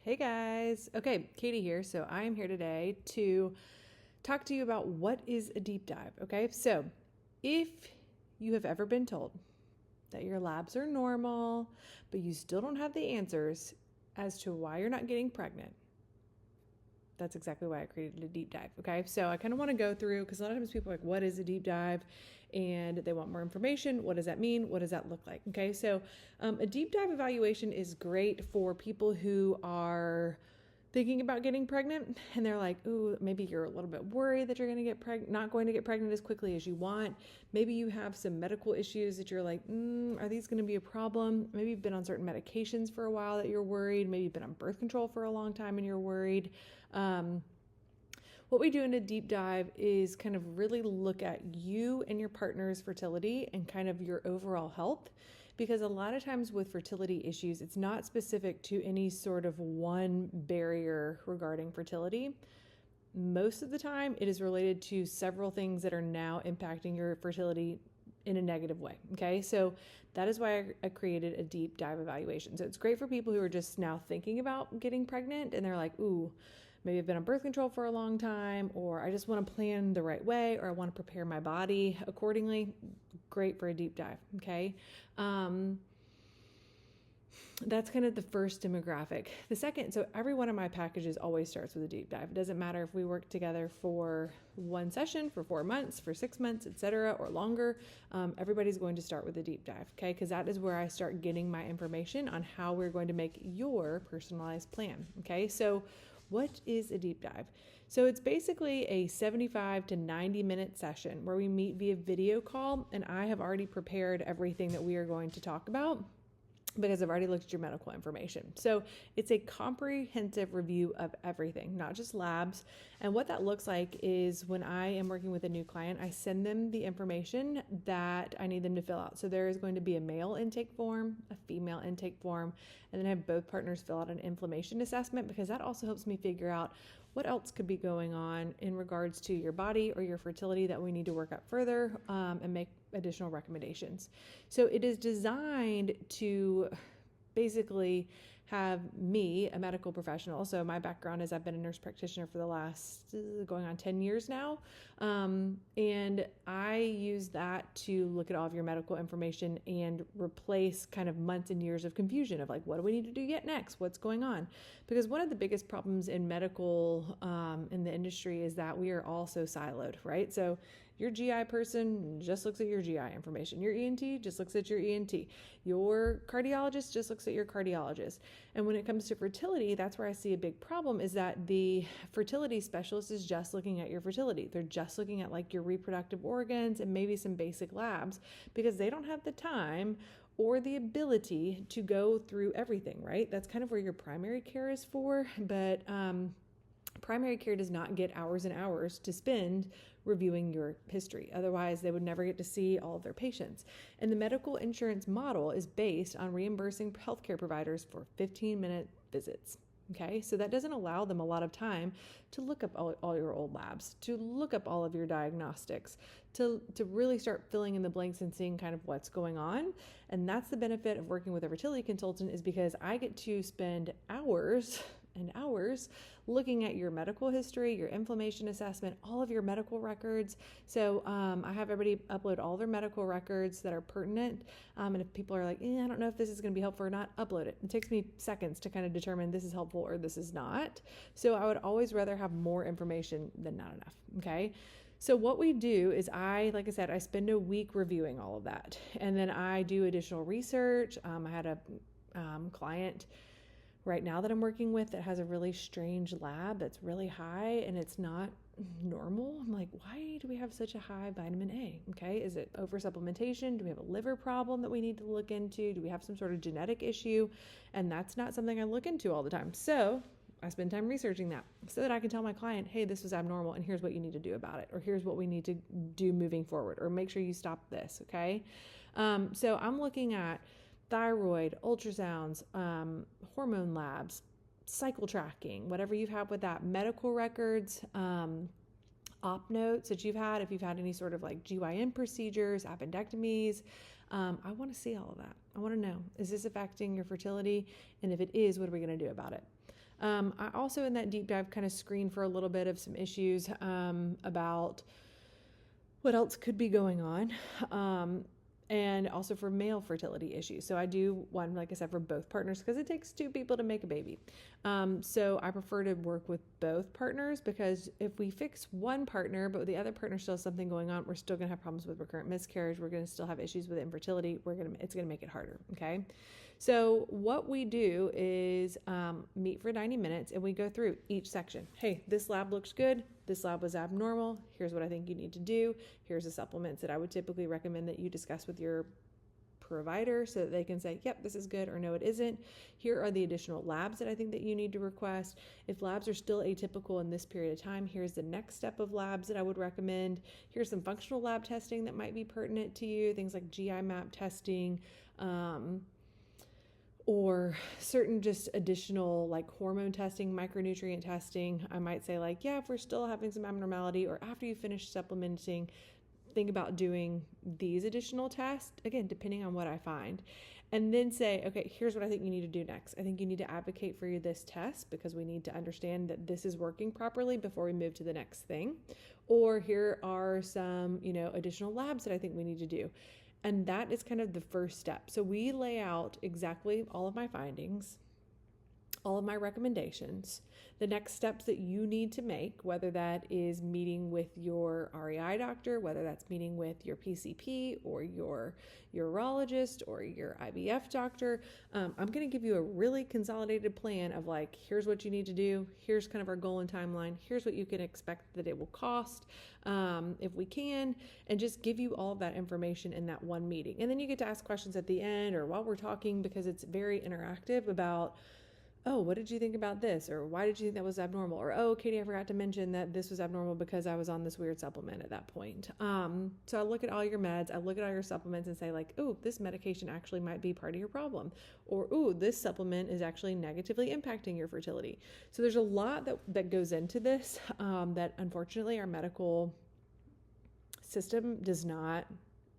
Hey guys. Okay, Katie here. So I am here today to talk to you about what is a deep dive. Okay, so if you have ever been told that your labs are normal, but you still don't have the answers as to why you're not getting pregnant, that's exactly why I created a deep dive. Okay, so I kind of want to go through because a lot of times people are like, what is a deep dive? And they want more information. What does that mean? What does that look like? Okay, so a deep dive evaluation is great for people who are thinking about getting pregnant and they're like, ooh, maybe you're a little bit worried that you're going to get not going to get pregnant as quickly as you want. Maybe you have some medical issues that you're like, are these going to be a problem? Maybe you've been on certain medications for a while that you're worried. Maybe you've been on birth control for a long time and you're worried. What we do in a deep dive is kind of really look at you and your partner's fertility and kind of your overall health. Because a lot of times with fertility issues, it's not specific to any sort of one barrier regarding fertility. Most of the time, it is related to several things that are now impacting your fertility in a negative way. Okay, so that is why I created a deep dive evaluation. So it's great for people who are just now thinking about getting pregnant and they're like, ooh, maybe I've been on birth control for a long time, or I just want to plan the right way, or I want to prepare my body accordingly. Great for a deep dive. Okay. That's kind of the first demographic. The second, so every one of my packages always starts with a deep dive. It doesn't matter if we work together for one session, for 4 months, for 6 months, etc., or longer. Everybody's going to start with a deep dive, okay? Because that is where I start getting my information on how we're going to make your personalized plan, okay? So what is a deep dive? So it's basically a 75 to 90 minute session where we meet via video call, and I have already prepared everything that we are going to talk about because I've already looked at your medical information. So it's a comprehensive review of everything, not just labs. And what that looks like is when I am working with a new client, I send them the information that I need them to fill out. So there is going to be a male intake form, a female intake form, and then I have both partners fill out an inflammation assessment because that also helps me figure out what else could be going on in regards to your body or your fertility that we need to work up further and make additional recommendations. So it is designed to basically have me, a medical professional. So my background is I've been a nurse practitioner for the last going on 10 years now. And I use that to look at all of your medical information and replace kind of months and years of confusion of like, what do we need to do yet next? What's going on? Because one of the biggest problems in medical, in the industry is that we are all so siloed, right? So your GI person just looks at your GI information. Your ENT just looks at your ENT. Your cardiologist just looks at your cardiologist. And when it comes to fertility, that's where I see a big problem is that the fertility specialist is just looking at your fertility. They're just looking at like your reproductive organs and maybe some basic labs because they don't have the time or the ability to go through everything, right? That's kind of where your primary care is for, but primary care does not get hours and hours to spend reviewing your history. Otherwise, they would never get to see all of their patients. And the medical insurance model is based on reimbursing healthcare providers for 15-minute visits. Okay, so that doesn't allow them a lot of time to look up all your old labs, to look up all of your diagnostics, to really start filling in the blanks and seeing kind of what's going on. And that's the benefit of working with a fertility consultant is because I get to spend hours and hours looking at your medical history, your inflammation assessment, all of your medical records. So I have everybody upload all their medical records that are pertinent. And if people are like, I don't know if this is going to be helpful or not, upload it. It takes me seconds to kind of determine this is helpful or this is not. So I would always rather have more information than not enough. Okay. So what we do is like I said, I spend a week reviewing all of that. And then I do additional research. I had a client right now that I'm working with that has a really strange lab that's really high and it's not normal. I'm like, why do we have such a high vitamin A? Okay, is it oversupplementation? Do we have a liver problem that we need to look into? Do we have some sort of genetic issue? And that's not something I look into all the time. So I spend time researching that so that I can tell my client, hey, this was abnormal and here's what you need to do about it, or here's what we need to do moving forward, or make sure you stop this, okay? So I'm looking at thyroid, ultrasounds, hormone labs, cycle tracking, whatever you have with that, medical records, op notes that you've had, if you've had any sort of like GYN procedures, appendectomies. I want to see all of that. I want to know, is this affecting your fertility? And if it is, what are we going to do about it? I also in that deep dive kind of screen for a little bit of some issues about what else could be going on. And also for male fertility issues. So I do one, like I said, for both partners because it takes two people to make a baby. So I prefer to work with both partners because if we fix one partner, but the other partner still has something going on, we're still going to have problems with recurrent miscarriage. We're going to still have issues with infertility. It's going to make it harder. Okay. So what we do is meet for 90 minutes and we go through each section. Hey, this lab looks good. This lab was abnormal. Here's what I think you need to do. Here's the supplements that I would typically recommend that you discuss with your provider so that they can say, yep, this is good, or no, it isn't. Here are the additional labs that I think that you need to request. If labs are still atypical in this period of time, here's the next step of labs that I would recommend. Here's some functional lab testing that might be pertinent to you, things like GI map testing, or certain just additional like hormone testing, micronutrient testing. I might say like, yeah, if we're still having some abnormality or after you finish supplementing, think about doing these additional tests, again, depending on what I find. And then say, okay, here's what I think you need to do next. I think you need to advocate for this test because we need to understand that this is working properly before we move to the next thing. Or here are some, additional labs that I think we need to do. And that is kind of the first step. So we lay out exactly all of my findings, all of my recommendations, the next steps that you need to make, whether that is meeting with your REI doctor, whether that's meeting with your PCP or your urologist or your IVF doctor. I'm going to give you a really consolidated plan of like, here's what you need to do. Here's kind of our goal and timeline. Here's what you can expect that it will cost if we can, and just give you all of that information in that one meeting. And then you get to ask questions at the end or while we're talking because it's very interactive about, oh, what did you think about this? Or why did you think that was abnormal? Or, oh, Katie, I forgot to mention that this was abnormal because I was on this weird supplement at that point. So I look at all your meds, I look at all your supplements and say like, oh, this medication actually might be part of your problem. Or, oh, this supplement is actually negatively impacting your fertility. So there's a lot that goes into this that unfortunately our medical system does not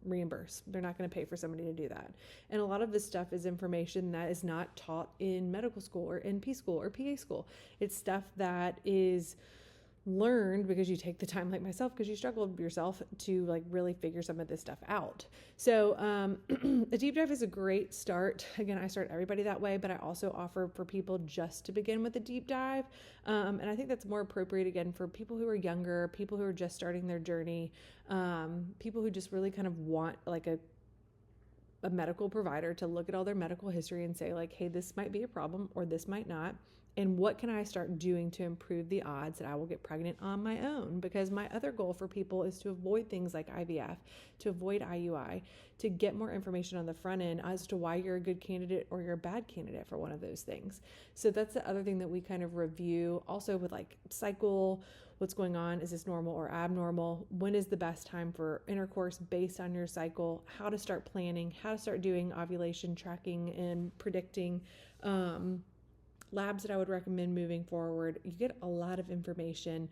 reimburse. They're not going to pay for somebody to do that. And a lot of this stuff is information that is not taught in medical school or NP school or PA school. It's stuff that is learned because you take the time, like myself, because you struggled yourself to like really figure some of this stuff out. So a deep dive is a great start. Again, I start everybody that way, but I also offer for people just to begin with a deep dive. And I think that's more appropriate again for people who are younger, people who are just starting their journey, people who just really kind of want like a medical provider to look at all their medical history and say like, hey, this might be a problem or this might not. And what can I start doing to improve the odds that I will get pregnant on my own? Because my other goal for people is to avoid things like IVF, to avoid IUI, to get more information on the front end as to why you're a good candidate or you're a bad candidate for one of those things. So that's the other thing that we kind of review also with like cycle, what's going on, is this normal or abnormal? When is the best time for intercourse based on your cycle? How to start planning, how to start doing ovulation tracking and predicting, labs that I would recommend moving forward. You get a lot of information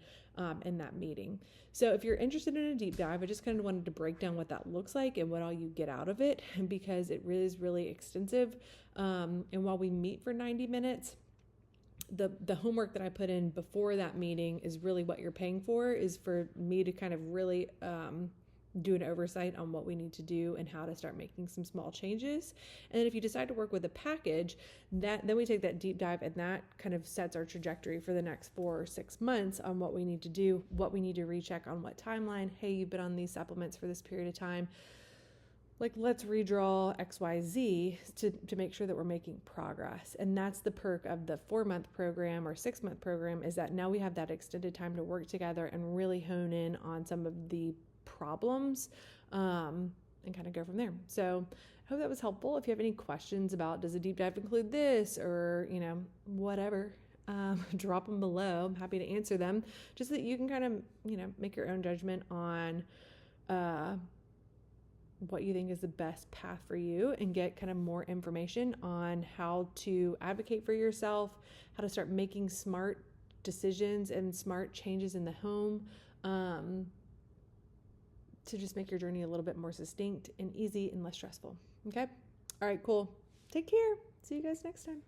in that meeting. So if you're interested in a deep dive, I just kind of wanted to break down what that looks like and what all you get out of it because it really is really extensive. And while we meet for 90 minutes, the homework that I put in before that meeting is really what you're paying for, is for me to kind of really do an oversight on what we need to do and how to start making some small changes. And then if you decide to work with a package, then we take that deep dive and that kind of sets our trajectory for the next 4 or 6 months on what we need to do, what we need to recheck on what timeline. Hey, you've been on these supplements for this period of time. Like, let's redraw XYZ to make sure that we're making progress. And that's the perk of the 4-month program or 6-month program, is that now we have that extended time to work together and really hone in on some of the problems and kind of go from there. So I hope that was helpful. If you have any questions about, does a deep dive include this or, whatever, drop them below. I'm happy to answer them, just so that you can kind of, make your own judgment on what you think is the best path for you and get kind of more information on how to advocate for yourself, how to start making smart decisions and smart changes in the home, to just make your journey a little bit more succinct and easy and less stressful. Okay? All right, cool. Take care. See you guys next time.